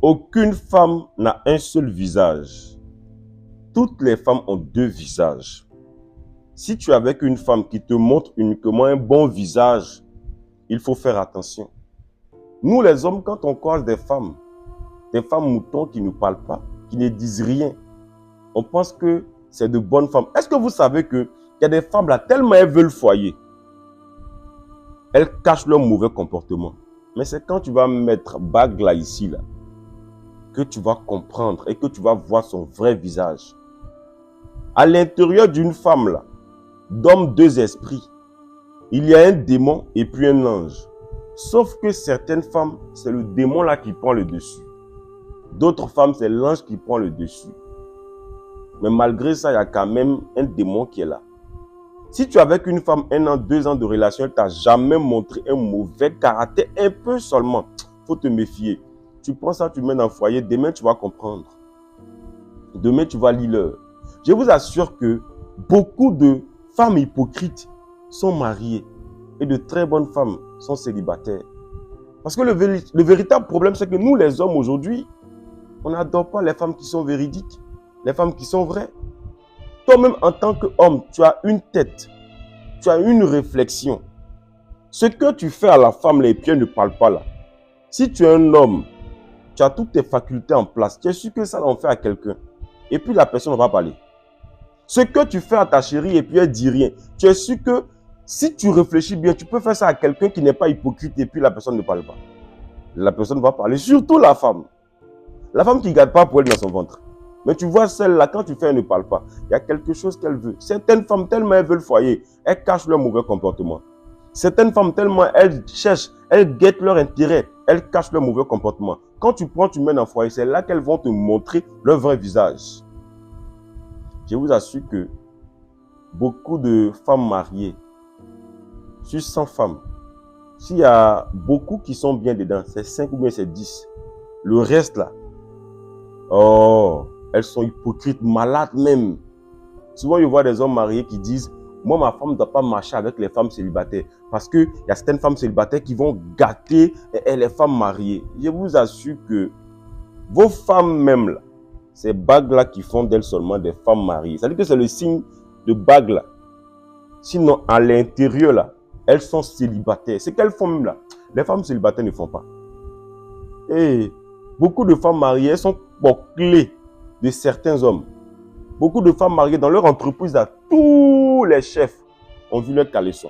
Aucune femme n'a un seul visage. Toutes les femmes ont deux visages. Si tu es avec une femme qui te montre uniquement un bon visage, il faut faire attention. Nous les hommes, quand on croise des femmes moutons qui ne parlent pas, qui ne disent rien, on pense que c'est de bonnes femmes. Est-ce que vous savez qu'il y a des femmes là, tellement elles veulent foyer, elles cachent leur mauvais comportement. Mais c'est quand tu vas mettre bague là, ici, là, que tu vas comprendre et que tu vas voir son vrai visage. À l'intérieur d'une femme là, d'hommes deux esprits, il y a un démon et puis un ange. Sauf que certaines femmes, c'est le démon là qui prend le dessus. D'autres femmes, c'est l'ange qui prend le dessus. Mais malgré ça, il y a quand même un démon qui est là. Si tu es avec une femme 1 an, 2 ans de relation, elle ne t'a jamais montré un mauvais caractère, un peu seulement, il faut te méfier. Tu prends ça, tu mets dans le foyer, demain tu vas comprendre. Demain tu vas lire l'heure. Je vous assure que beaucoup de femmes hypocrites sont mariées et de très bonnes femmes sont célibataires. Parce que le véritable problème, c'est que nous les hommes aujourd'hui, on n'adore pas les femmes qui sont véridiques, les femmes qui sont vraies. Toi-même, en tant qu'homme, tu as une tête, tu as une réflexion. Ce que tu fais à la femme, les pieds ne parlent pas là. Si tu es un homme, tu as toutes tes facultés en place, tu es sûr que ça l'en fait à quelqu'un. Et puis la personne ne va pas parler. Ce que tu fais à ta chérie et puis elle ne dit rien, tu es sûr que si tu réfléchis bien, tu peux faire ça à quelqu'un qui n'est pas hypocrite et puis la personne ne parle pas. La personne va parler, surtout la femme. La femme qui ne garde pas pour elle dans son ventre. Mais tu vois celle-là, quand tu fais, elle ne parle pas. Il y a quelque chose qu'elle veut. Certaines femmes, tellement elles veulent le foyer, elles cachent leur mauvais comportement. Certaines femmes, tellement elles cherchent, elles guettent leur intérêt, elles cachent leur mauvais comportement. Quand tu prends, tu mets dans le foyer, c'est là qu'elles vont te montrer leur vrai visage. Je vous assure que beaucoup de femmes mariées, sur 100 femmes, s'il y a beaucoup qui sont bien dedans, c'est 5 ou bien c'est 10. Le reste là, oh, elles sont hypocrites, malades même. Souvent, je vois des hommes mariés qui disent « Moi, ma femme ne doit pas marcher avec les femmes célibataires. » Parce qu'il y a certaines femmes célibataires qui vont gâter les femmes mariées. Je vous assure que vos femmes même, là, ces bagues-là qui font d'elles seulement des femmes mariées. C'est-à-dire que c'est le signe de bague là. Sinon, à l'intérieur, là, elles sont célibataires. C'est qu'elles font même là. Les femmes célibataires ne font pas. Et beaucoup de femmes mariées sont clés de certains hommes. Beaucoup de femmes mariées dans leur entreprise, là, tous les chefs ont vu leur caleçon.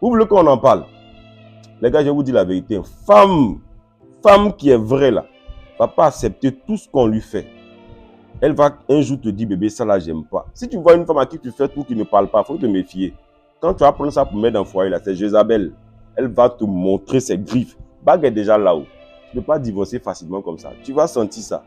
Vous voulez qu'on en parle? Les gars, je vous dis la vérité. Femme qui est vraie là, ne va pas accepter tout ce qu'on lui fait. Elle va un jour te dire, bébé, ça là, j'aime pas. Si tu vois une femme à qui tu fais tout qui ne parle pas, il faut te méfier. Quand tu vas prendre ça pour mettre dans le foyer, là, c'est Jézabel. Elle va te montrer ses griffes. Bague est déjà là-haut. Tu ne peux pas divorcer facilement comme ça. Tu vas sentir ça.